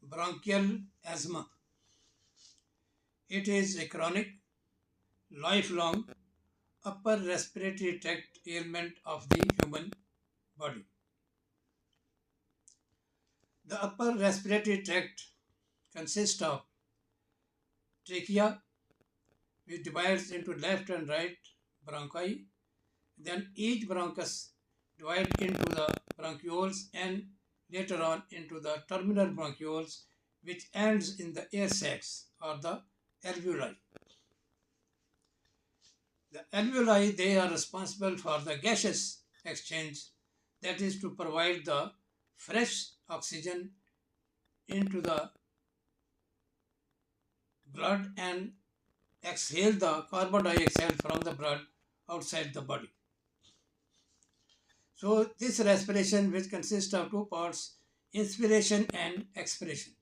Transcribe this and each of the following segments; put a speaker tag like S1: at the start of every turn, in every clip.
S1: bronchial asthma. It is a chronic, lifelong upper respiratory tract ailment of the human body. The upper respiratory tract consists of trachea, which divides into left and right bronchi. Then each bronchus divides into the bronchioles and later on into the terminal bronchioles, which ends in the air sacs or the alveoli. The alveoli, they are responsible for the gaseous exchange, that is to provide the fresh oxygen into the blood and exhale the carbon dioxide from the blood outside the body. So this respiration, which consists of two parts, inspiration and expiration.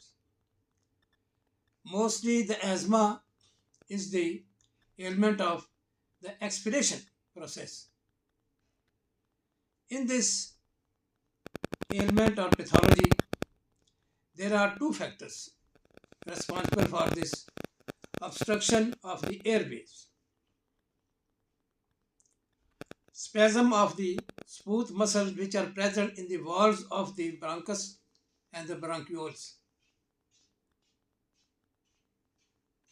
S1: Mostly the asthma is the ailment of the expiration process. In this ailment or pathology, there are two factors responsible for this obstruction of the airways. Spasm of the smooth muscles which are present in the walls of the bronchus and the bronchioles.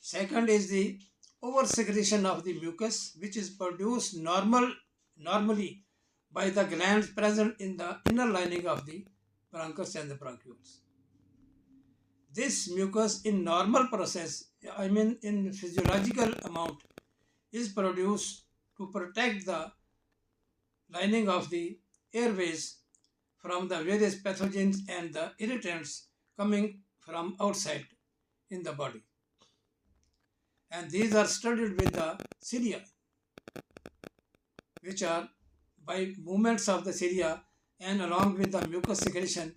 S1: Second is the oversecretion of the mucus, which is produced normally by the glands present in the inner lining of the bronchus and the bronchioles. This mucus in normal process, in physiological amount, is produced to protect the lining of the airways from the various pathogens and the irritants coming from outside in the body. And these are studied with the cilia, which are by movements of the cilia and along with the mucus secretion,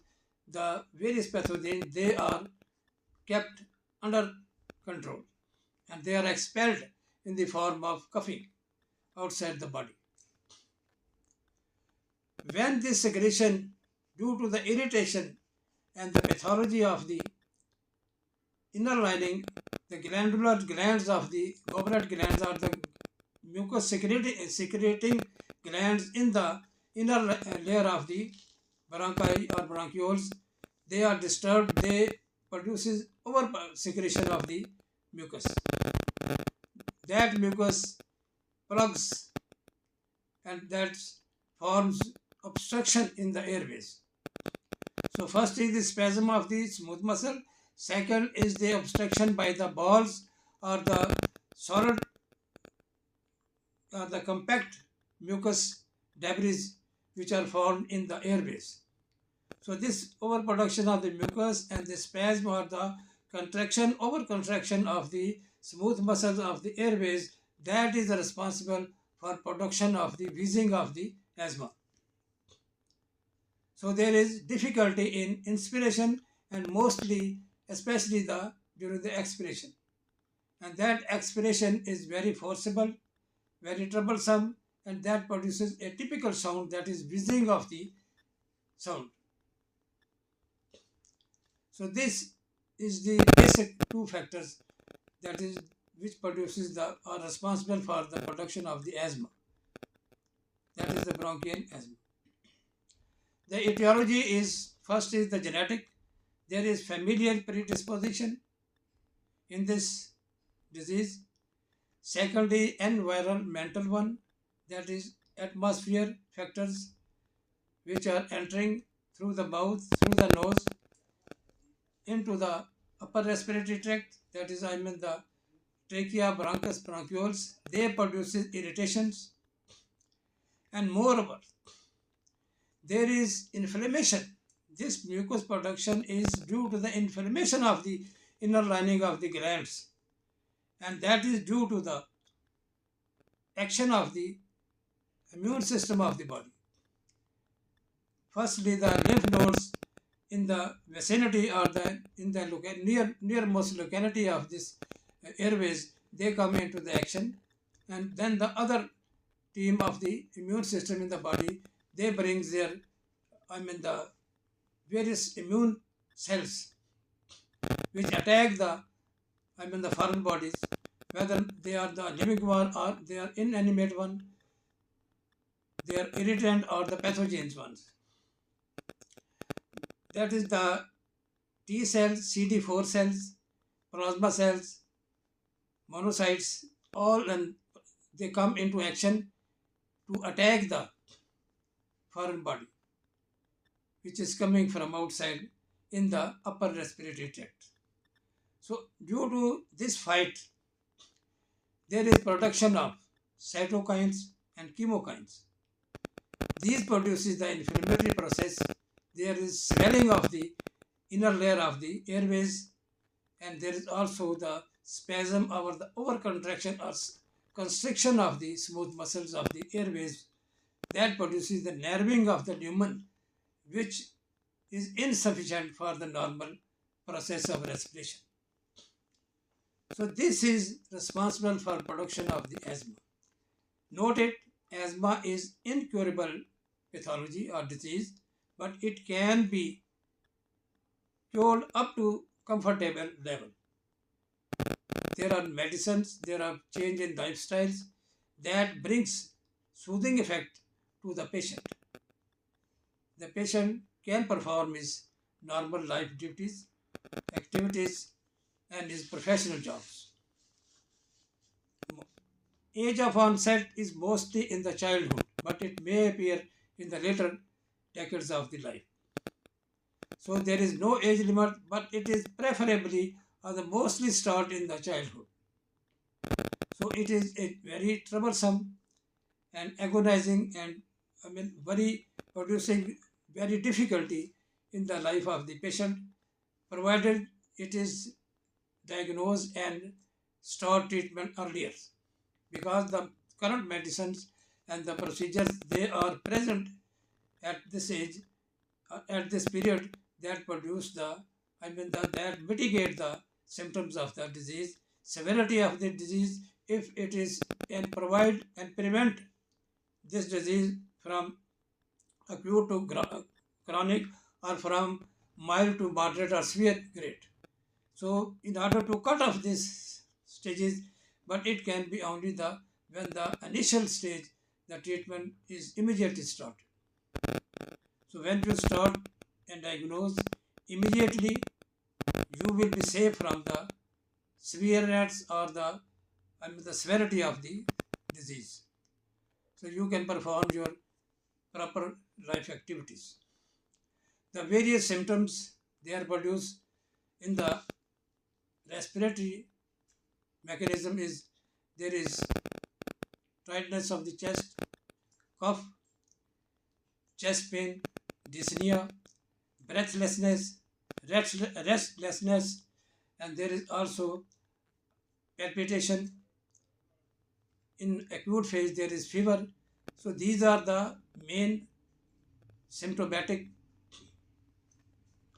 S1: the various pathogens, they are kept under control and they are expelled in the form of coughing outside the body. When this secretion, due to the irritation and the pathology of the inner lining, the glandular glands of the goblet glands or the mucus secreting glands in the inner layer of the bronchi or bronchioles, they are disturbed, they produces over secretion of the mucus. That mucus plugs and that forms obstruction in the airways. So first is the spasm of the smooth muscle. Second is the obstruction by the balls or the solid or the compact mucus debris which are formed in the airways. So this overproduction of the mucus and the spasm or the overcontraction of the smooth muscles of the airways, that is responsible for production of the wheezing of the asthma. So there is difficulty in inspiration and especially during the expiration. And that expiration is very forcible, very troublesome, and that produces a typical sound, that is wheezing of the sound. So this is the basic two factors that is which produces are responsible for the production of the asthma. That is the bronchial asthma. The etiology is, first is the genetic. There is familial predisposition in this disease. Secondly, environmental one, that is atmosphere factors which are entering through the mouth, through the nose, into the upper respiratory tract, that is the trachea, bronchus, bronchioles, they produce irritations. And moreover, there is inflammation. This mucus production is due to the inflammation of the inner lining of the glands, and that is due to the action of the immune system of the body. Firstly, the lymph nodes in the vicinity or in the nearmost locality of this airways, they come into the action, and then the other team of the immune system in the body, they bring their the various immune cells which attack the foreign bodies, whether they are the living one or they are inanimate one, they are irritant or the pathogens ones. That is the T cells, CD4 cells, plasma cells, monocytes, all, and they come into action to attack the foreign body, which is coming from outside in the upper respiratory tract. So due to this fight, there is production of cytokines and chemokines. These produces the inflammatory process. There is swelling of the inner layer of the airways, and there is also the spasm or the overcontraction or constriction of the smooth muscles of the airways that produces the narrowing of the lumen, which is insufficient for the normal process of respiration. So this is responsible for production of the asthma. Note it, asthma is incurable pathology or disease, but it can be cured up to comfortable level. There are medicines, there are change in lifestyles that brings soothing effect to the patient. The patient can perform his normal life duties, activities, and his professional jobs. Age of onset is mostly in the childhood, but it may appear in the later decades of the life. So there is no age limit, but it is preferably or the mostly start in the childhood. So it is a very troublesome and agonizing and very producing very difficulty in the life of the patient, provided it is diagnosed and start treatment earlier, because the current medicines and the procedures, they are present at this age, at this period, that produce that mitigate the symptoms of the disease, severity of the disease, if it is, and provide and prevent this disease from acute to chronic, or from mild to moderate or severe grade. So in order to cut off these stages, but it can be only when the initial stage, the treatment is immediately started. So when you start and diagnose, immediately you will be safe from the severeness or the severity of the disease. So you can perform your proper life activities. The various symptoms, they are produced in the respiratory mechanism is, there is tightness of the chest, cough, chest pain, dyspnea, breathlessness, restlessness, and there is also palpitation. In acute phase, there is fever. So these are the main symptomatic,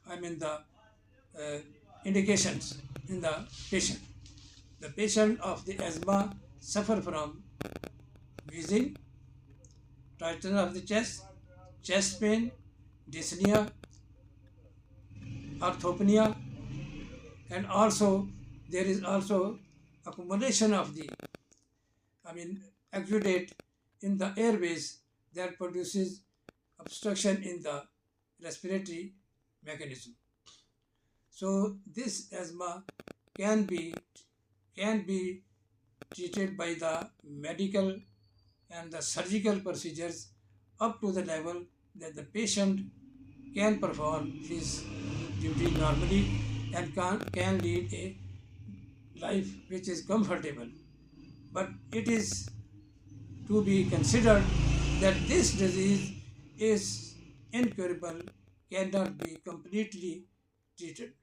S1: the indications in the patient. The patient of the asthma suffer from wheezing, tightness of the chest pain, dyspnea, orthopnea, and also there is also accumulation of the exudate in the airways that produces obstruction in the respiratory mechanism. So this asthma can be treated by the medical and the surgical procedures up to the level that the patient can perform his duty normally and can lead a life which is comfortable. But it is to be considered that this disease is incurable, cannot be completely treated.